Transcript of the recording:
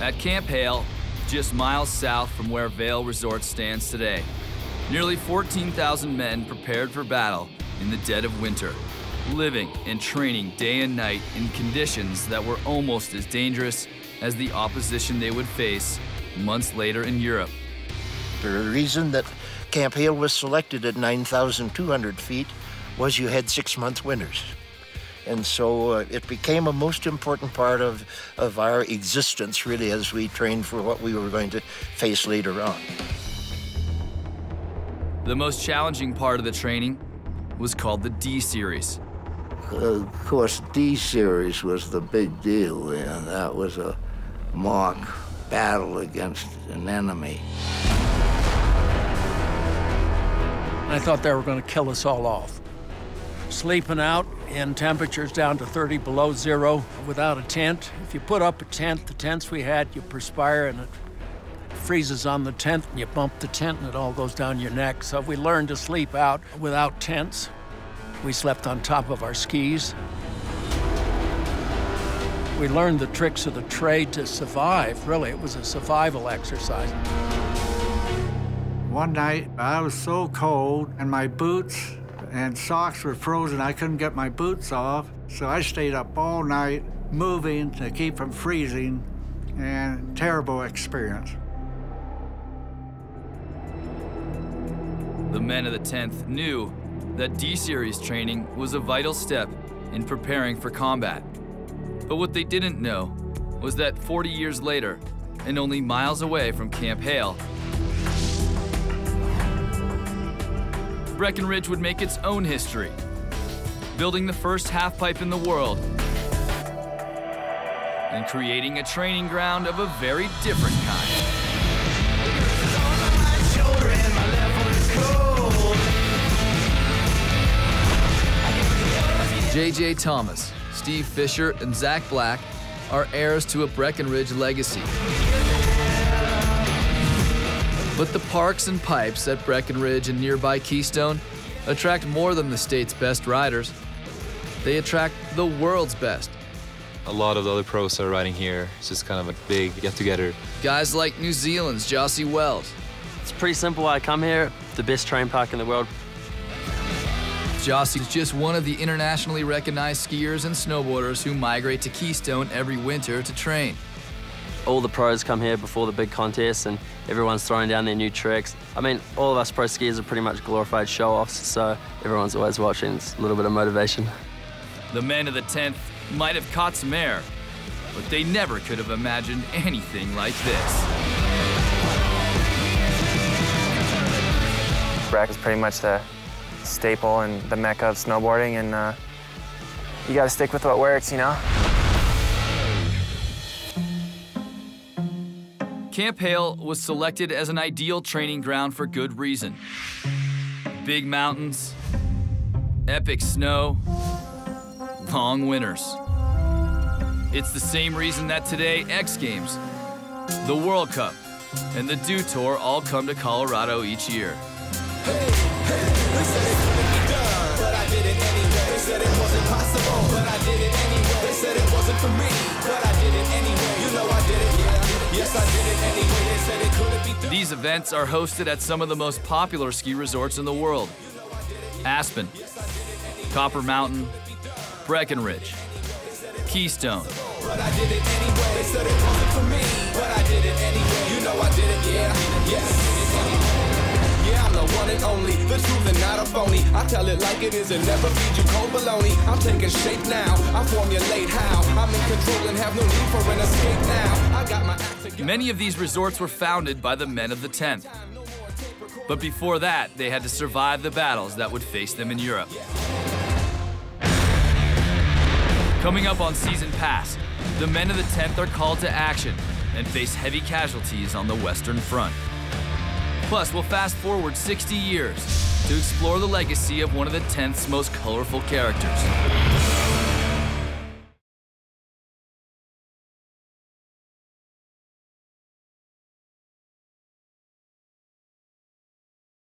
at Camp Hale, just miles south from where Vail Resort stands today. Nearly 14,000 men prepared for battle in the dead of winter, living and training day and night in conditions that were almost as dangerous as the opposition they would face months later in Europe. The reason that Camp Hale was selected at 9,200 feet was you had 6-month winters. And so it became a most important part of our existence, really, as we trained for what we were going to face later on. The most challenging part of the training was called the D Series. Of course, D Series was the big deal, and that was a mock battle against an enemy. I thought they were going to kill us all off. Sleeping out in temperatures down to 30 below zero without a tent. If you put up a tent, the tents we had, you perspire and it freezes on the tent, and you bump the tent and it all goes down your neck. So we learned to sleep out without tents. We slept on top of our skis. We learned the tricks of the trade to survive. Really, it was a survival exercise. One night, I was so cold, and my boots and socks were frozen. I couldn't get my boots off, so I stayed up all night moving to keep from freezing, and terrible experience. The men of the 10th knew that D-Series training was a vital step in preparing for combat. But what they didn't know was that 40 years later, and only miles away from Camp Hale, Breckenridge would make its own history, building the first half-pipe in the world and creating a training ground of a very different kind. J.J. Thomas, Steve Fisher, and Zach Black are heirs to a Breckenridge legacy. But the parks and pipes at Breckenridge and nearby Keystone attract more than the state's best riders. They attract the world's best. A lot of the other pros are riding here. It's just kind of a big get-together. Guys like New Zealand's Jossie Wells. It's pretty simple. I come here, the best train park in the world. Jossie's just one of the internationally recognized skiers and snowboarders who migrate to Keystone every winter to train. All the pros come here before the big contests, and everyone's throwing down their new tricks. I mean, all of us pro skiers are pretty much glorified show-offs, so everyone's always watching. It's a little bit of motivation. The men of the 10th might have caught some air, but they never could have imagined anything like this. Breck is pretty much the staple and the mecca of snowboarding, and you gotta stick with what works, you know? Camp Hale was selected as an ideal training ground for good reason. Big mountains, epic snow, long winters. It's the same reason that today X Games, the World Cup, and the Dew Tour all come to Colorado each year. They said it couldn't be done, but I did it anyway. They said it wasn't possible, but I did it anyway. They said it wasn't for me, but I did it anyway. You know I did it, yeah. Yes, I did it anyway. They said it couldn't be done. These events are hosted at some of the most popular ski resorts in the world. Aspen, Copper Mountain, Breckenridge, Keystone. But I did it anyway. They said it wasn't for me, but I did it anyway. You know I did it, yeah. Yes. Yeah, I'm the one and only, the truth and not a phony. I tell it like it is and never feed you cold baloney. I'm taking shape now, I formulate how. I'm in control and have no need for an escape now. I got my act together. Many of these resorts were founded by the men of the 10th. But before that, they had to survive the battles that would face them in Europe. Coming up on Season Pass, the men of the 10th are called to action and face heavy casualties on the Western Front. Plus, we'll fast forward 60 years to explore the legacy of one of the 10th's most colorful characters.